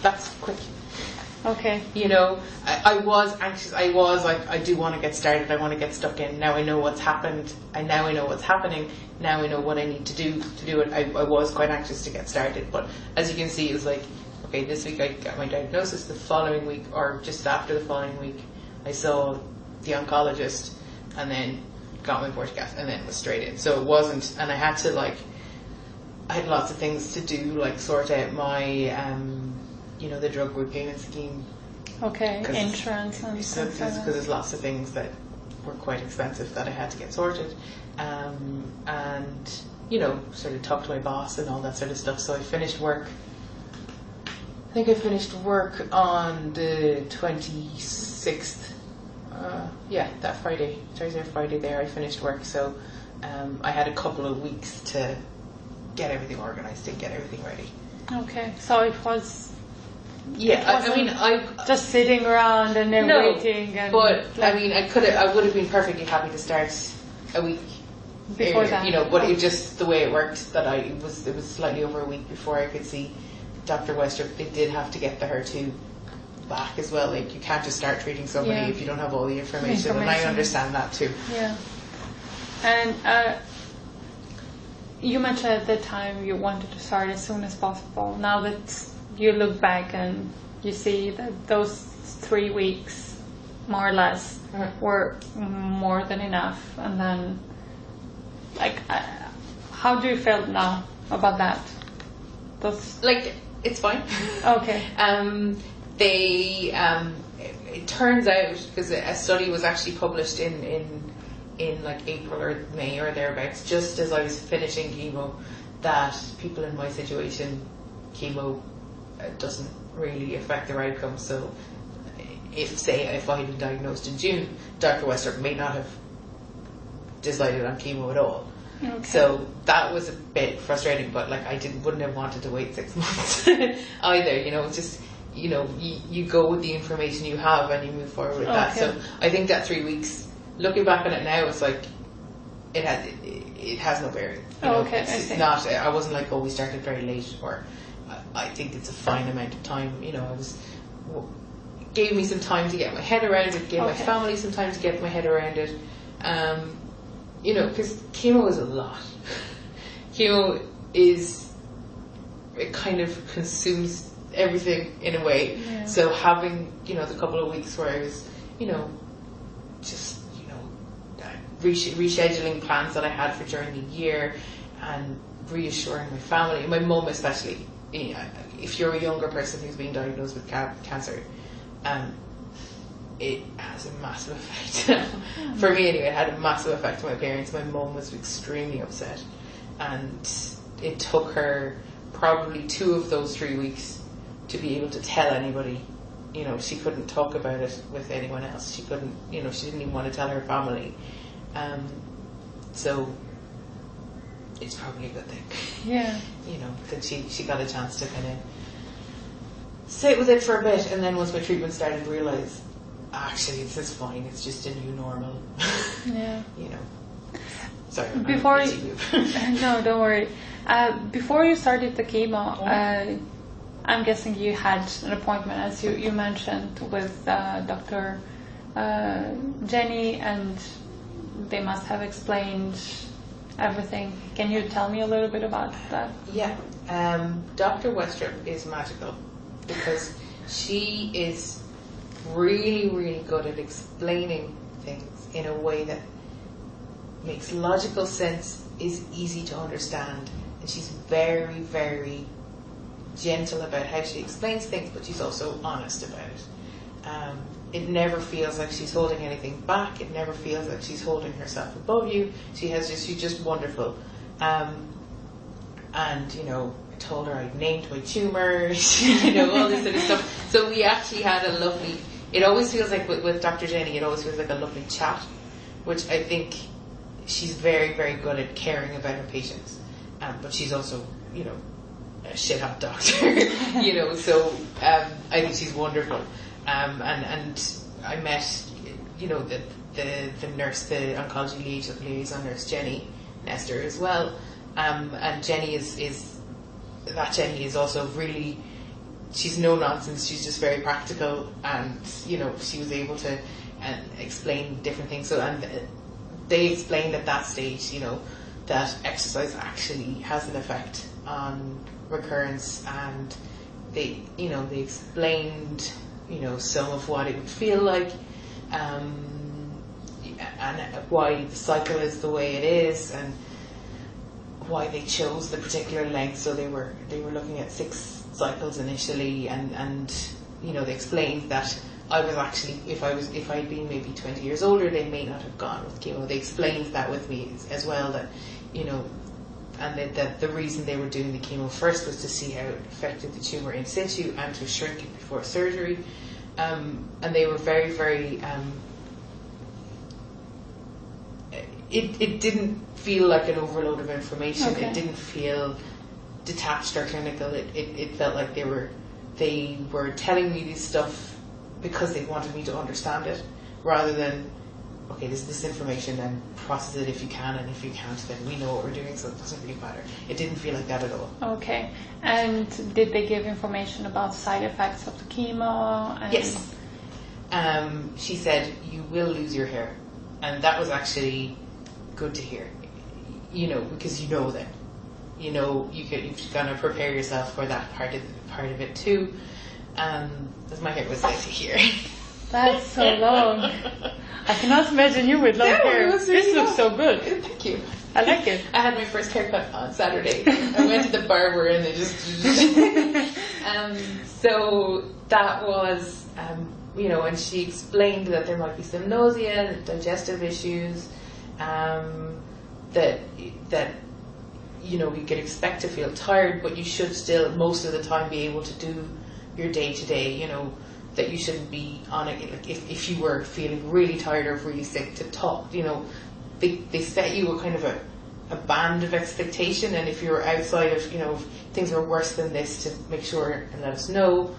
that's quick. Okay. You know, I was anxious. I was like, I do want to get started. I want to get stuck in. Now I know what's happened. Now I know what's happening. Now I know what I need to do it. I was quite anxious to get started. But as you can see, it was like, okay, this week I got my diagnosis. The following week, or just after the following week, I saw the oncologist and then got my Portgas and then was straight in. So it wasn't, and I had to I had lots of things to do, like sort out my, the drug repayment scheme. Okay, insurance and stuff. Because there's lots of things that were quite expensive that I had to get sorted. And, sort of talk to my boss and all that sort of stuff. So I finished work. I think I finished work on the 26th. That Friday, Thursday or Friday there, I finished work. So I had a couple of weeks to get everything organised and get everything ready. Okay, so it was... Yeah, I just sitting around and then waiting. And but I would have been perfectly happy to start a week before that. But it just the way it worked that it was slightly over a week before I could see Dr. Westrup. They did have to get the HER2 back as well. Like, you can't just start treating somebody if you don't have all the information. And I understand that too. Yeah. And you mentioned at the time you wanted to start as soon as possible. Now that you look back and you see that those 3 weeks, more or less, were more than enough. And then, how do you feel now about that? It's fine. Okay. It turns out, because a study was actually published in April or May or thereabouts, just as I was finishing chemo, that people in my situation, chemo doesn't really affect their outcome. So if I had been diagnosed in June, Dr. Westrup may not have decided on chemo at all. Okay. So that was a bit frustrating, but wouldn't have wanted to wait 6 months either. You go with the information you have and you move forward with that. So I think that 3 weeks, looking back on it now, it's like it has no bearing. It's not. I wasn't like, we started very late, or I think it's a fine amount of time. Gave me some time to get my head around it. Gave my family some time to get my head around it. Because chemo is a lot. Chemo it kind of consumes everything in a way. Yeah. So having, the couple of weeks where I was, just, rescheduling plans that I had for during the year and reassuring my family, my mum especially. If you're a younger person who's been diagnosed with cancer, it has a massive effect. For me anyway, it had a massive effect on my parents. My mum was extremely upset, and it took her probably 2 of those 3 weeks to be able to tell anybody. She couldn't talk about it with anyone else. She couldn't, she didn't even want to tell her family. So it's probably a good thing. Yeah. That she got a chance to kind of sit with it for a bit, and then once my treatment started, realize actually this is fine. It's just a new normal. Yeah. Sorry. No, don't worry. Before you started the chemo, I'm guessing you had an appointment, as you mentioned, with Dr. Jenny, and they must have explained everything. Can you tell me a little bit about that? Yeah. Dr. Westrup is magical because she is really, really good at explaining things in a way that makes logical sense, is easy to understand, and she's very, very gentle about how she explains things, but she's also honest about it. It never feels like she's holding anything back. It never feels like she's holding herself above you. She's just wonderful. And I told her I'd named my tumour, all this sort of stuff. So we actually had a lovely, it always feels like with Dr. Jenny, it always feels like a lovely chat, which I think she's very, very good at caring about her patients. But she's also, a shit hot doctor, so I think she's wonderful. And I met, the nurse, the oncology liaison nurse, Jenny Nestor, as well. And Jenny is also really she's no nonsense. She's just very practical, and you know, she was able to explain different things. So, and they explained at that stage, you know, that exercise actually has an effect on recurrence, and they, you know, they explained, you know, some of what it would feel like, and why the cycle is the way it is, and why they chose the particular length. So they were looking at 6 cycles initially, and you know, they explained that I was actually, if I'd been maybe 20 years older, they may not have gone with chemo. They explained that with me as well, that, you know, and that the reason they were doing the chemo first was to see how it affected the tumour in situ and to shrink it before surgery. And they were very, very, it didn't feel like an overload of information. Okay. It didn't feel detached or clinical. It felt like they were telling me this stuff because they wanted me to understand it, rather than, okay, this information, then process it if you can, and if you can't, then we know what we're doing, so it doesn't really matter. It didn't feel like that at all. Okay. And did they give information about side effects of the chemo? And Yes. She said, you will lose your hair. And that was actually good to hear, you know, because you know then. You know, you've got to prepare yourself for that part of it too. As my hair was like here. That's so long. I cannot imagine you with long hair. This looks so good. Thank you. I like it. I had my first haircut on Saturday. I went to the barber and they just... so that was, you know, and she explained that there might be some nausea, digestive issues, that you know, you could expect to feel tired, but you should still, most of the time, be able to do your day-to-day, you know, that you shouldn't be on it. Like if you were feeling really tired or really sick, to talk, you know, they set you a kind of a band of expectation, and if you were outside of, you know, if things were worse than this, to make sure and let us know.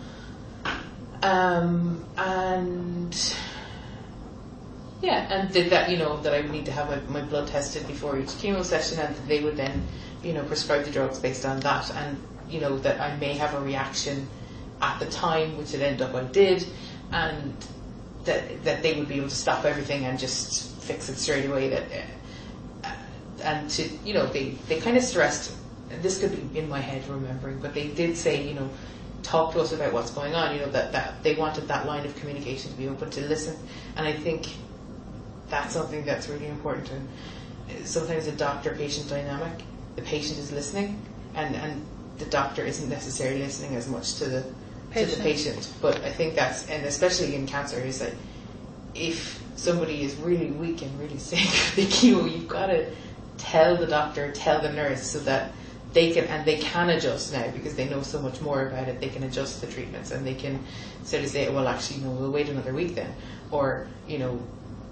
And yeah, and that, you know, that I would need to have my blood tested before each chemo session, and that they would then, you know, prescribe the drugs based on that, and, you know, that I may have a reaction at the time, which it ended up I did, and that they would be able to stop everything and just fix it straight away. That and to, you know, they kind of stressed, this could be in my head remembering, but they did say, you know, talk to us about what's going on, you know, that they wanted that line of communication to be open, to listen. And I think that's something that's really important. And sometimes a doctor-patient dynamic, the patient is listening, and the doctor isn't necessarily listening as much to the patient. But I think that's, and especially in cancer, is that if somebody is really weak and really sick with the chemo, you've got to tell the doctor, tell the nurse, so that they can adjust now, because they know so much more about it. They can adjust the treatments, and they can sort of say, well, actually, you know, we'll wait another week then, or, you know,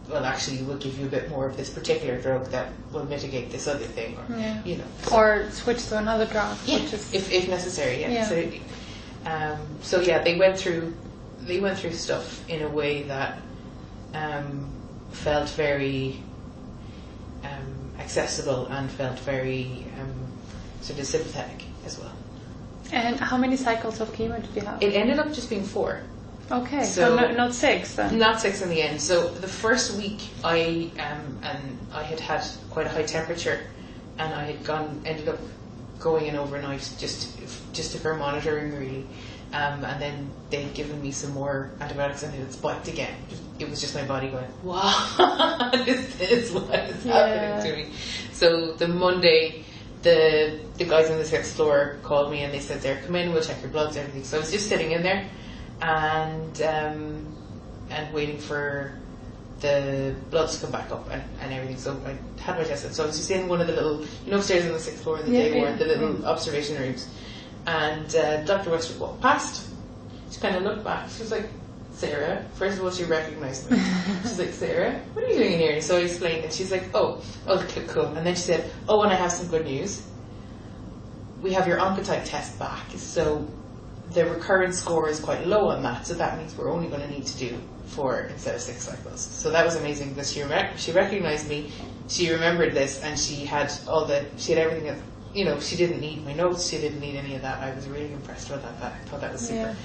well, actually, we'll give you a bit more of this particular drug that will mitigate this other thing, or, yeah, you know, or switch to another drug, yeah, which is if necessary, yeah, yeah. absolutely. So yeah, they went through stuff in a way that felt very accessible and felt very sort of sympathetic as well. And how many cycles of chemo did you have? It ended up just being 4. Okay, so not 6 then? Not 6 in the end. So the first week I had quite a high temperature, and I had ended up going in overnight just for monitoring, really. And then they'd given me some more antibiotics, and it had spiked again. It was just my body going, wow, this is what is happening to me. So the Monday, the guys on the 6th floor called me, and they said, "There, come in, we'll check your bloods, everything." So I was just sitting in there and waiting for the bloods to come back up and everything. So I had my test. So I was just in one of the little, you know, upstairs on the 6th floor in the day ward, the little observation rooms. And Dr. Westwood walked past. She kind of looked back. She was like, "Sarah." First of all, she recognized me. She's like, "Sarah, what are you doing in here?" And so I explained, and she's like, oh, cool. And then she said, "Oh, and I have some good news. We have your Oncotype test back. So the recurrence score is quite low on that. So that means we're only going to need to do 4 instead of 6 cycles." So that was amazing, because she recognized me. She remembered this, and she had everything you know, she didn't need my notes, she didn't need any of that. I was really impressed with that. I thought that was super. Yeah.